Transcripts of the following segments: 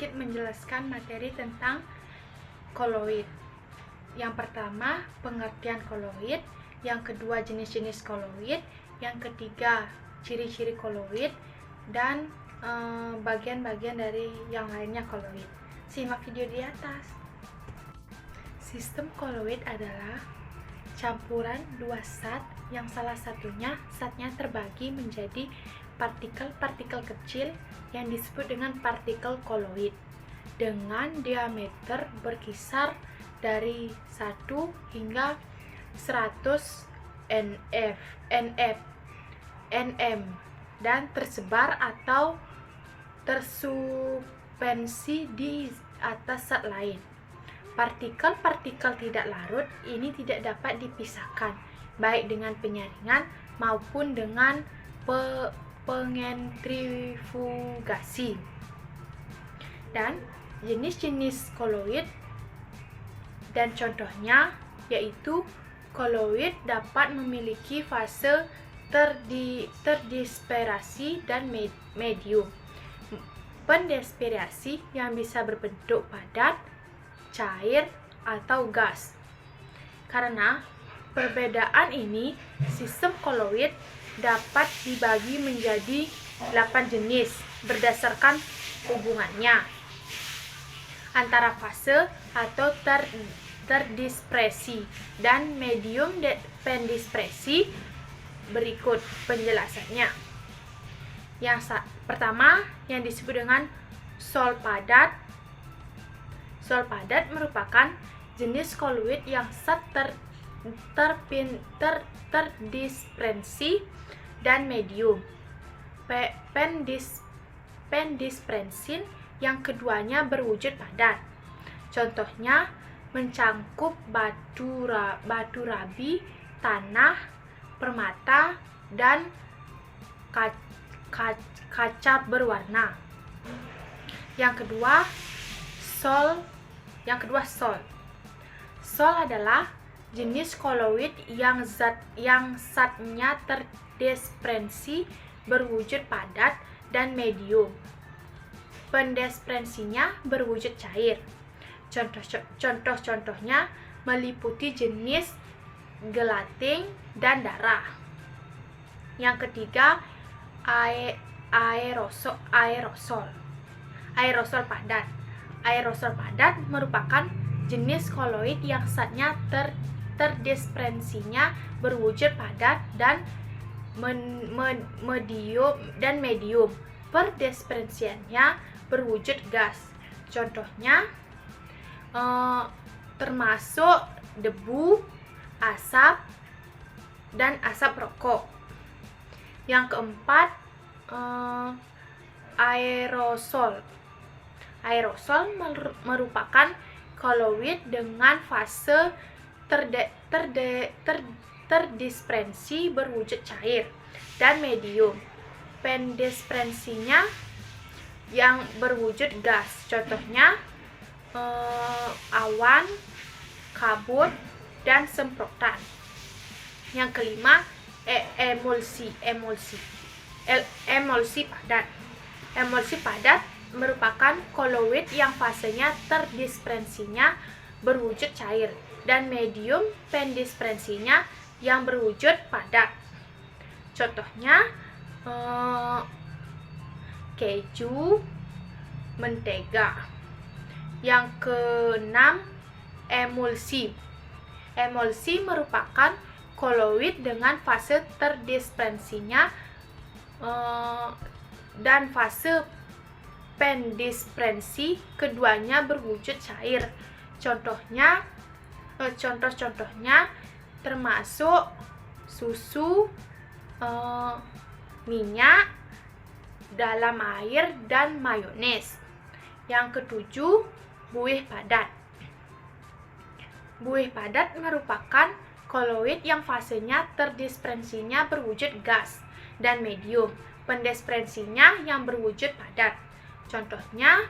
sedikit menjelaskan materi tentang koloid. Yang pertama, pengertian koloid. Yang kedua, jenis-jenis koloid. Yang ketiga, ciri-ciri koloid. Dan bagian-bagian dari yang lainnya koloid. Simak video di atas. Sistem koloid adalah campuran dua zat yang salah satunya zatnya terbagi menjadi partikel-partikel kecil yang disebut dengan partikel koloid dengan diameter berkisar dari 1 hingga 100 nm dan tersebar atau tersuspensi di atas zat lain. Partikel-partikel tidak larut ini tidak dapat dipisahkan baik dengan penyaringan maupun dengan pengentrifugasi. Dan jenis-jenis koloid dan contohnya yaitu koloid dapat memiliki fase terdisperasi dan medium. Pendisperasi yang bisa berbentuk padat, cair, atau gas. Karena perbedaan ini, sistem koloid dapat dibagi menjadi 8 jenis berdasarkan hubungannya antara fase atau terdispersi dan medium pendispersi. Berikut penjelasannya. Yang pertama yang disebut dengan sol padat. Sol padat merupakan jenis koloid yang zat terdispersi dan medium pendispersin yang keduanya berwujud padat. Contohnya mencangkup batu rabi, tanah, permata, dan kaca berwarna. Yang kedua sol. Sol adalah jenis koloid yang zatnya terdispersi berwujud padat dan medium. Pendispersinya berwujud cair. Contoh-contohnya meliputi jenis gelatin dan darah. Yang ketiga, aerosol padat. Aerosol padat merupakan jenis koloid yang zatnya terdispersinya berwujud padat dan medium. Pendispersiannya berwujud gas. Contohnya termasuk debu, asap, dan asap rokok. Yang keempat, aerosol. Aerosol merupakan koloid dengan fase terdispersi berwujud cair dan medium. Pendispersinya yang berwujud gas. Contohnya awan, kabut, dan semprotan. Yang kelima, emulsi padat. Emulsi padat merupakan koloid yang fasenya terdispersinya berwujud cair dan medium pendispersinya yang berwujud padat. Contohnya keju, mentega. Yang keenam, emulsi. Emulsi merupakan koloid dengan fase terdispersinya dan fase pendispersi keduanya berwujud cair. Contoh-contohnya termasuk susu, minyak dalam air, dan mayones. Yang ketujuh, buih padat. Buih padat merupakan koloid yang fasenya terdispersinya berwujud gas dan medium. Pendispersinya yang berwujud padat. Contohnya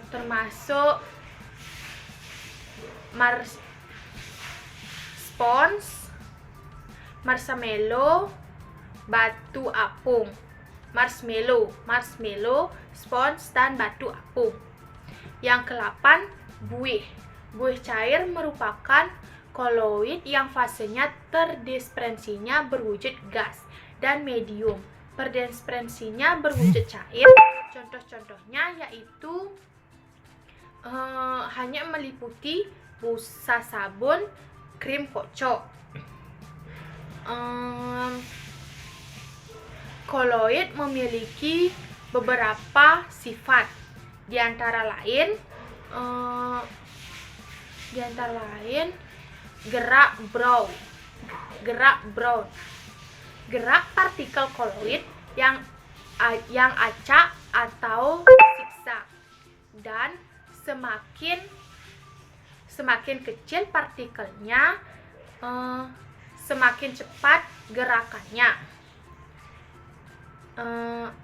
termasuk spons, marshmallow, batu apung. marshmallow, spons, dan batu apung. Yang ke-8, buih. Buih cair merupakan koloid yang fasenya terdispersinya berwujud gas dan medium, perdispersinya berwujud cair. Contoh-contohnya yaitu hanya meliputi busa sabun, krim kocok. Koloid memiliki beberapa sifat, di antara lain gerak brown, gerak partikel koloid yang acak atau zigzag, dan semakin kecil partikelnya, semakin cepat gerakannya.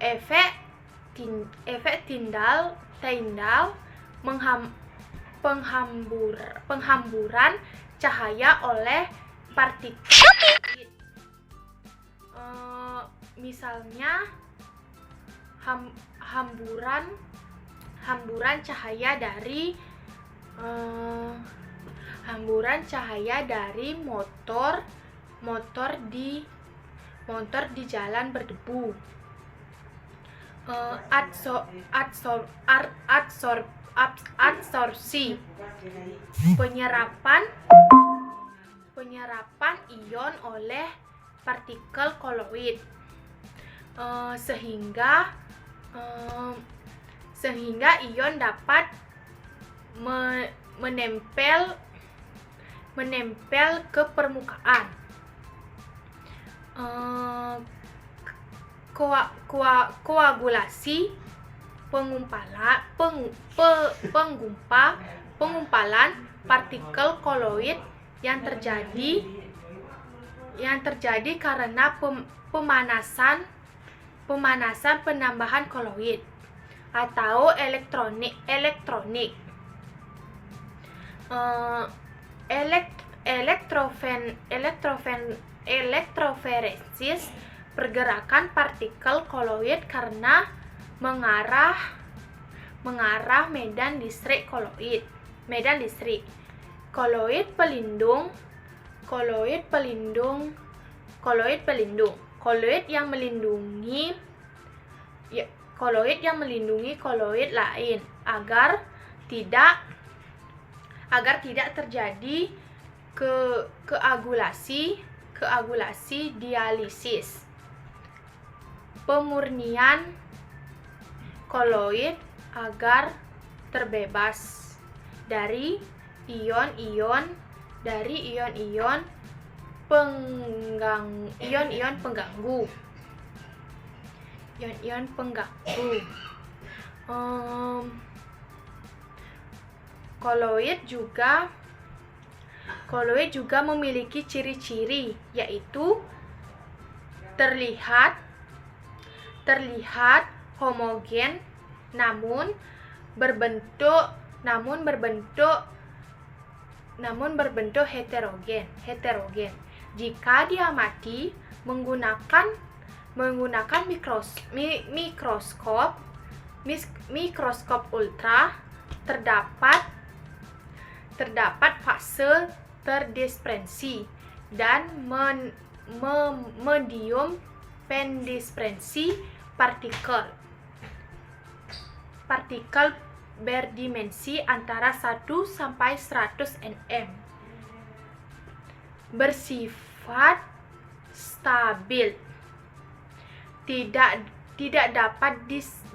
Efek Tyndall penghamburan cahaya oleh partikel koloid. Misalnya hamburan cahaya dari motor di jalan berdebu. Adsorpsi, penyerapan ion oleh partikel koloid, sehingga ion dapat menempel ke permukaan. Koagulasi, pengumpalan partikel koloid yang terjadi karena pemanasan penambahan koloid atau elektronik. Elektroforesis, pergerakan partikel koloid karena mengarah medan listrik koloid. Koloid pelindung, koloid yang melindungi koloid lain agar tidak terjadi keagulasi dialisis. Pemurnian koloid agar terbebas dari ion-ion pengganggu. Koloid juga memiliki ciri-ciri, yaitu terlihat homogen namun berbentuk heterogen. Jika diamati menggunakan mikroskop ultra, terdapat fase terdispersi dan medium pendispersi partikel berdimensi antara 1 sampai 100 nm. Bersifat stabil, tidak dapat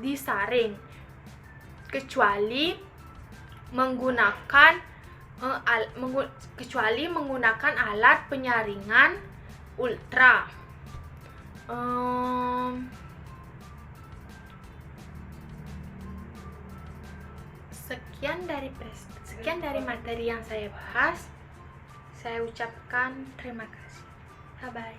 disaring kecuali menggunakan alat penyaringan ultra. Sekian dari materi yang saya bahas. Saya ucapkan terima kasih. Bye-bye.